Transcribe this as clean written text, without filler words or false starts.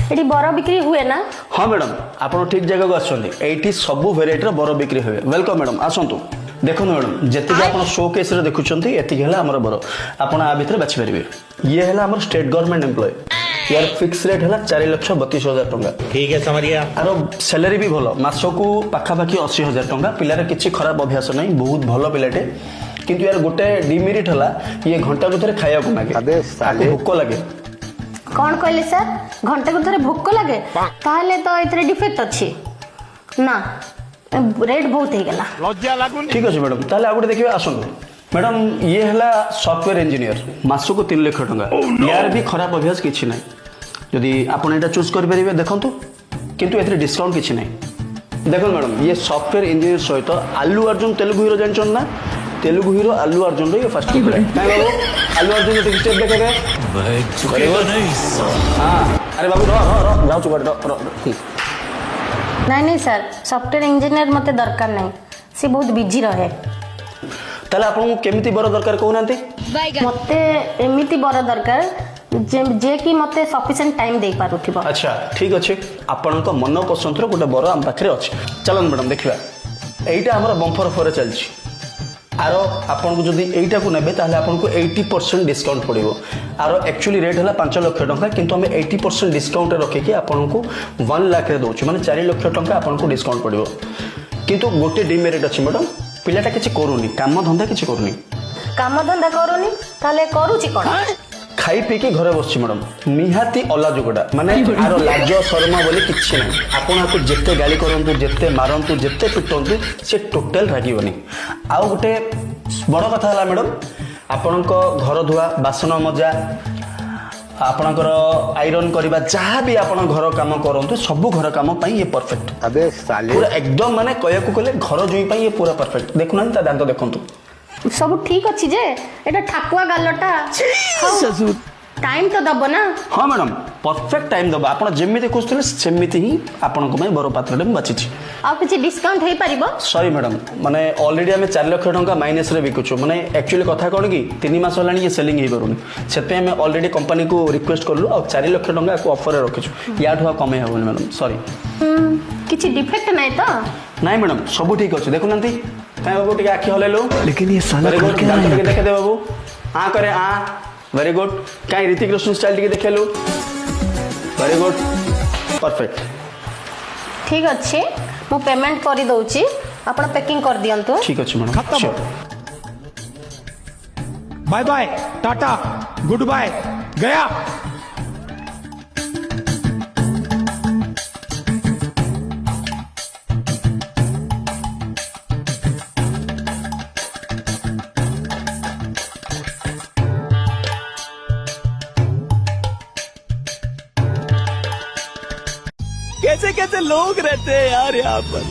Eighty बर बिक्री हुए ना? हाँ मैडम आप ठीक जगह को आसछन्ती सब वेराइटी बर बिक्री हुए। वेलकम मैडम आसतु देखो मैडम जितकी आप शो केस देखुं ये आमर बर आप भितर बाछि पारे। ये है आम स्टेट गवर्नमेंट एम्प्लॉय यार फिक्स रेट है 4,32,000 टंका। ठीक है समरिया। आर सैलरी भी भल मासकू पाखापाखि 80,000 टंका। पिलार किसी खराब अभ्यास नहीं बहुत भल पिलाटे किंतु यार गोटे डिमेरिट है ये घंटा को थे खाया मांगे भोक लगे। कौन कहले सर? घंटे को थोड़े भोक लगे ताहले तो इतने डिफेक्ट अच्छी ना रेट बहुत हो गला। ठीक अच्छे मैडम ताहले आ गोटे देखिए आसतु मैडम ये है सॉफ्टवेयर इंजीनियर मासको 3 लाख टंका। यार भी खराब अभ्यास किसी ना जदि आप चूज करेंगे देखूँ किंतु ए डिस्काउंट किसी ना। देखो मैडम ये सॉफ्टवेयर इंजीनियर सहित आलू अर्जुन तेलुगु हीरो जानते ना तेलुगु हीरो आलू अर्जुन ये फर्स्ट बाबू आलू अर्जुन जो स्टेप देखे हाँ अरे बाबू जाऊँ नहीं सर सॉफ्टवेयर इंजीनियर मते दरकार नहीं सी बहुत बिजी रहे। ताले आपको केमिति बर दरकार कहूना मते एमिति बर दरकार जे कि मते सफिशिएंट टाइम दे पारुथिबो। अच्छा ठीक अच्छे आपण मन पसंद गोटे बर आम पाखे अच्छे। चलन मैडम देखा यहीटा आम बंफर ऑफर चलती आर आपन को जदि एटा को नेबे ताहले आपन को 80% डिस्काउंट पड़िबो। आर एक्चुअली रेट है 5 लाख टंका किंतु हमें 80% डिस्काउंट रखिकी आपन को 1 लाख रे दउछु माने 4 लाख टंका आपन को डिस्काउंट पड़िबो। किंतु गोटे डिमेरिट अछि मैडम पिलाटा किछि करूनी काम धंदा किछि करूनी। काम धंदा करूनी ताले करूची कोन? खाई पीकी घरे बसछि मैडम निहाती अलाजुगडा माने आरो लाज शर्मा बोली किछि नै। आपण आपको जेते गाली करंतु जेते मारंतु जेते पिटंतु से टोटल रागिबनी। आउ गोटे बड़ कथा हला मैडम आपणको घर धुआ बासन मजा आपणकर आयरन करबा जहाँ भी आपण घर काम करंतु सब घर काम पई ये परफेक्ट। अबे साले पूरा एकदम माने कहया को कहले घर जोई पई ये पूरा परफेक्ट। देखुना ता दांत देखंतु सब ठीक अच्छी जे एटा ठाकुआ गालटा ससुर टाइम तो दबो ना। हाँ मैडम परफेक्ट टाइम दबा आप जमी खोजते सेमती ही आपण बर पात्र बाची। आ किछि डिस्काउंट हे परिबो? सॉरी मैडम माने ऑलरेडी आम 4 लाख टंका माइनस रे बिकुछु माने एक्चुअली कथा कौन कि 3 मास होलानी ये सेलिंग ही करूनी से आम ऑलरेडी कंपनी को रिक्वेस्ट करलु और 4 लाख टंका को ऑफर रे रखिछु याठू कमे हेबोनी मैडम सॉरी। किछि डिफेक्ट नै तो? नहीं मैडम सब ठीक अच्छे देखु नांती काय बाबू टिके आखि हलेलो लेकिन ये साला वेरी गुड क्या है? देखे दे बाबू आ करे आ वेरी गुड कहीं ऋतिक रोशन स्टाइल टिके देखेलु वेरी गुड परफेक्ट। ठीक अच्छे मु पेमेंट करी दउची आपण पैकिंग कर दियंतु। ठीक अच्छे मैडम खत्म। Bye bye tata good bye गया। कैसे कैसे लोग रहते हैं यार यहाँ पर।